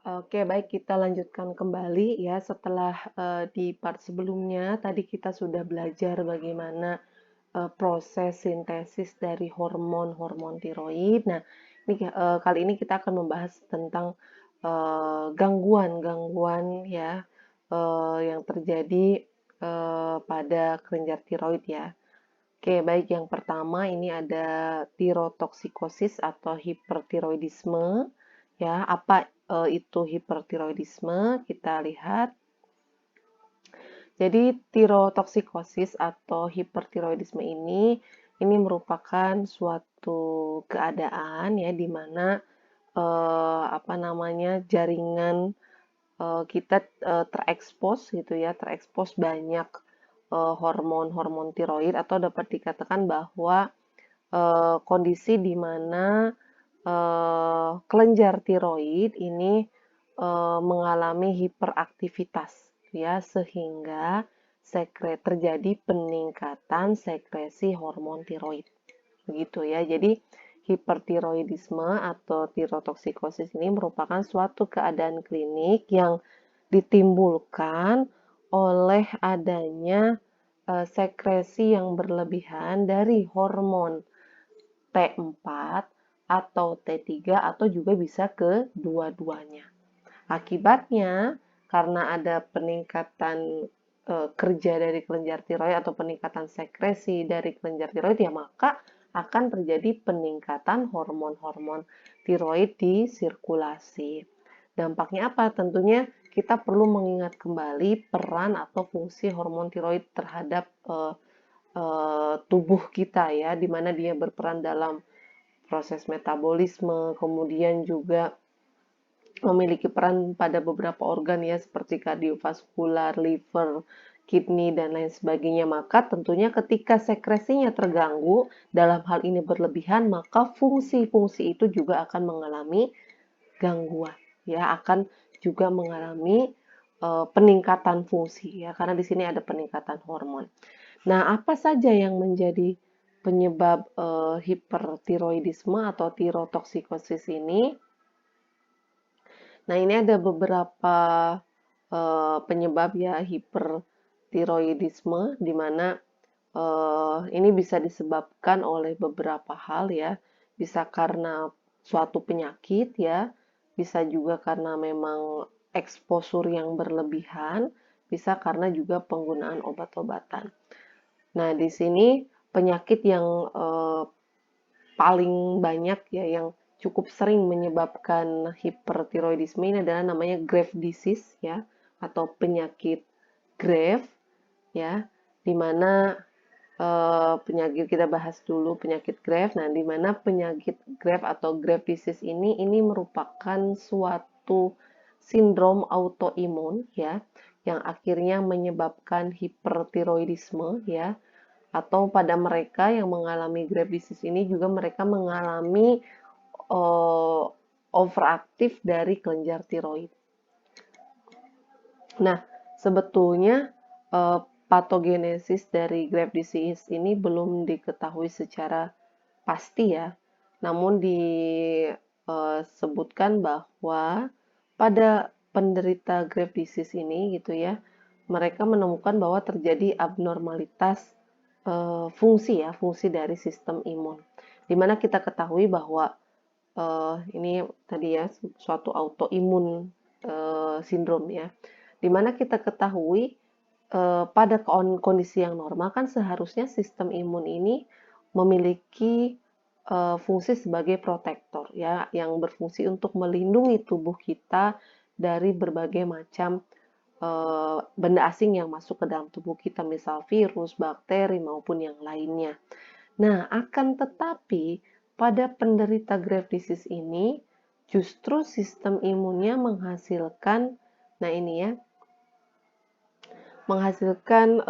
Oke, baik kita lanjutkan kembali ya setelah, di part sebelumnya tadi kita sudah belajar bagaimana, proses sintesis dari hormon-hormon tiroid. Nah, ini, kali ini kita akan membahas tentang, gangguan-gangguan ya, yang terjadi, pada kelenjar tiroid ya. Oke, baik yang pertama ini ada tirotoksikosis atau hipertiroidisme ya. Apa itu hipertiroidisme? Kita lihat. Jadi tirotoksikosis atau hipertiroidisme ini merupakan suatu keadaan ya di mana apa namanya jaringan kita terekspos gitu ya, terekspos banyak hormon-hormon tiroid atau dapat dikatakan bahwa kondisi di mana kelenjar tiroid ini mengalami hiperaktivitas ya sehingga terjadi peningkatan sekresi hormon tiroid begitu ya. Jadi hipertiroidisme atau tirotoksikosis ini merupakan suatu keadaan klinik yang ditimbulkan oleh adanya sekresi yang berlebihan dari hormon T4 atau T3 atau juga bisa kedua-duanya. Akibatnya, karena ada peningkatan kerja dari kelenjar tiroid atau peningkatan sekresi dari kelenjar tiroid, ya maka akan terjadi peningkatan hormon-hormon tiroid di sirkulasi. Dampaknya apa? Tentunya kita perlu mengingat kembali peran atau fungsi hormon tiroid terhadap tubuh kita ya, di mana dia berperan dalam proses metabolisme, kemudian juga memiliki peran pada beberapa organ ya seperti kardiovaskular, liver, kidney dan lain sebagainya. Maka tentunya ketika sekresinya terganggu, dalam hal ini berlebihan, maka fungsi-fungsi itu juga akan mengalami gangguan ya, akan juga mengalami peningkatan fungsi ya, karena di sini ada peningkatan hormon. Nah, apa saja yang menjadi penyebab hipertiroidisme atau tirotoksikosis ini? Nah, ini ada beberapa penyebab ya hipertiroidisme, di mana ini bisa disebabkan oleh beberapa hal ya. Bisa karena suatu penyakit ya, bisa juga karena memang eksposur yang berlebihan, bisa karena juga penggunaan obat-obatan. Nah, di sini penyakit yang paling banyak ya, yang cukup sering menyebabkan hipertiroidisme ini adalah namanya Graves disease ya, atau penyakit Graves ya, di mana penyakit kita bahas dulu penyakit Graves. Nah, di mana penyakit Graves atau Graves disease ini merupakan suatu sindrom autoimun ya, yang akhirnya menyebabkan hipertiroidisme ya, atau pada mereka yang mengalami Graves disease ini juga mereka mengalami overaktif dari kelenjar tiroid. Nah, sebetulnya patogenesis dari Graves disease ini belum diketahui secara pasti ya, namun disebutkan bahwa pada penderita Graves disease ini gitu ya, mereka menemukan bahwa terjadi abnormalitas fungsi ya, fungsi dari sistem imun. Dimana kita ketahui bahwa ini tadi ya suatu autoimun sindrom ya, dimana kita ketahui pada kondisi yang normal kan seharusnya sistem imun ini memiliki fungsi sebagai protektor ya, yang berfungsi untuk melindungi tubuh kita dari berbagai macam benda asing yang masuk ke dalam tubuh kita, misal virus, bakteri maupun yang lainnya. Nah, akan tetapi pada penderita Graves disease ini justru sistem imunnya menghasilkan, nah ini ya, menghasilkan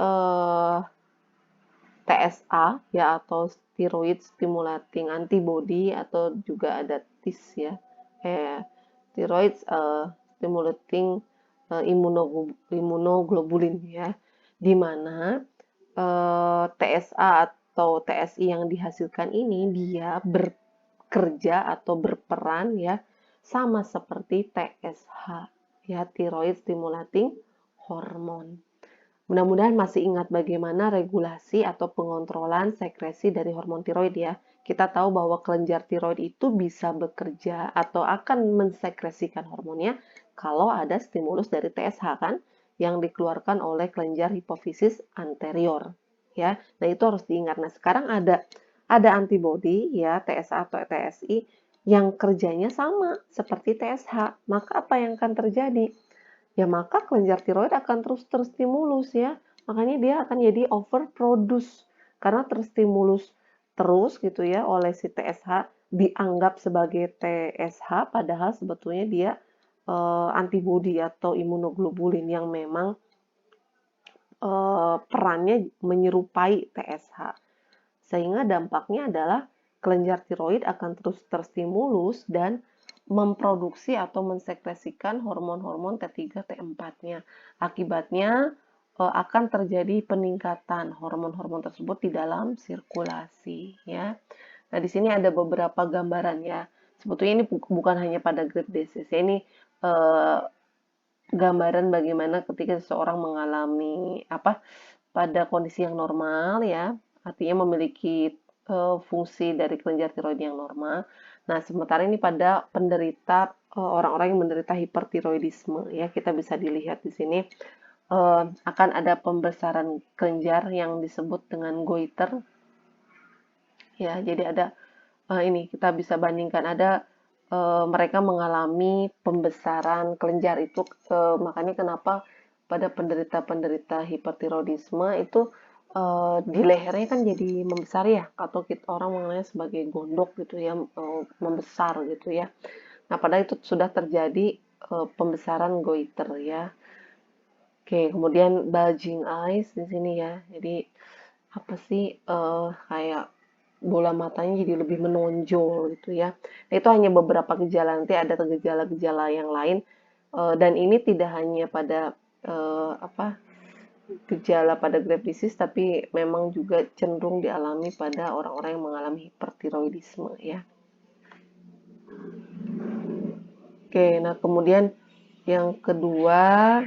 TSA ya, atau steroid stimulating antibody, atau juga ada TIS ya, steroid stimulating immunoglobulin ya, di mana TSA atau TSI yang dihasilkan ini dia bekerja atau berperan ya sama seperti TSH, ya, thyroid stimulating hormone. Mudah-mudahan masih ingat bagaimana regulasi atau pengontrolan sekresi dari hormon tiroid ya. Kita tahu bahwa kelenjar tiroid itu bisa bekerja atau akan mensekresikan hormonnya kalau ada stimulus dari TSH kan yang dikeluarkan oleh kelenjar hipofisis anterior ya. Nah, itu harus diingat. Nah, sekarang ada antibodi ya, TSA atau TSI yang kerjanya sama seperti TSH. Maka apa yang akan terjadi? Ya maka kelenjar tiroid akan terus terstimulus ya. Makanya dia akan jadi overproduce karena terstimulus terus gitu ya oleh si TSH, dianggap sebagai TSH padahal sebetulnya dia antibodi atau imunoglobulin yang memang perannya menyerupai TSH. Sehingga dampaknya adalah kelenjar tiroid akan terus terstimulus dan memproduksi atau mensekresikan hormon-hormon T3, T4-nya. Akibatnya akan terjadi peningkatan hormon-hormon tersebut di dalam sirkulasi ya. Nah, di sini ada beberapa gambaran ya. Sebetulnya ini bukan hanya pada grape disease. Ya, ini eh, gambaran bagaimana ketika seseorang mengalami pada kondisi yang normal ya, artinya memiliki fungsi dari kelenjar tiroid yang normal. Nah, sementara ini pada penderita orang-orang yang menderita hipertiroidisme ya, kita bisa dilihat di sini akan ada pembesaran kelenjar yang disebut dengan goiter ya. Jadi ada ini kita bisa bandingkan ada mereka mengalami pembesaran kelenjar itu makanya kenapa pada penderita-penderita hipertiroidisme itu di lehernya kan jadi membesar ya atau kita orang mengenalnya sebagai gondok gitu ya membesar gitu ya. Nah, padahal itu sudah terjadi pembesaran goiter ya. Oke, kemudian bulging eyes di sini ya. Jadi apa sih kayak bola matanya jadi lebih menonjol gitu ya. Nah, itu hanya beberapa gejala, nanti ada gejala-gejala yang lain dan ini tidak hanya pada gejala pada Graves' disease tapi memang juga cenderung dialami pada orang-orang yang mengalami hipertiroidisme ya. Oke, nah kemudian yang kedua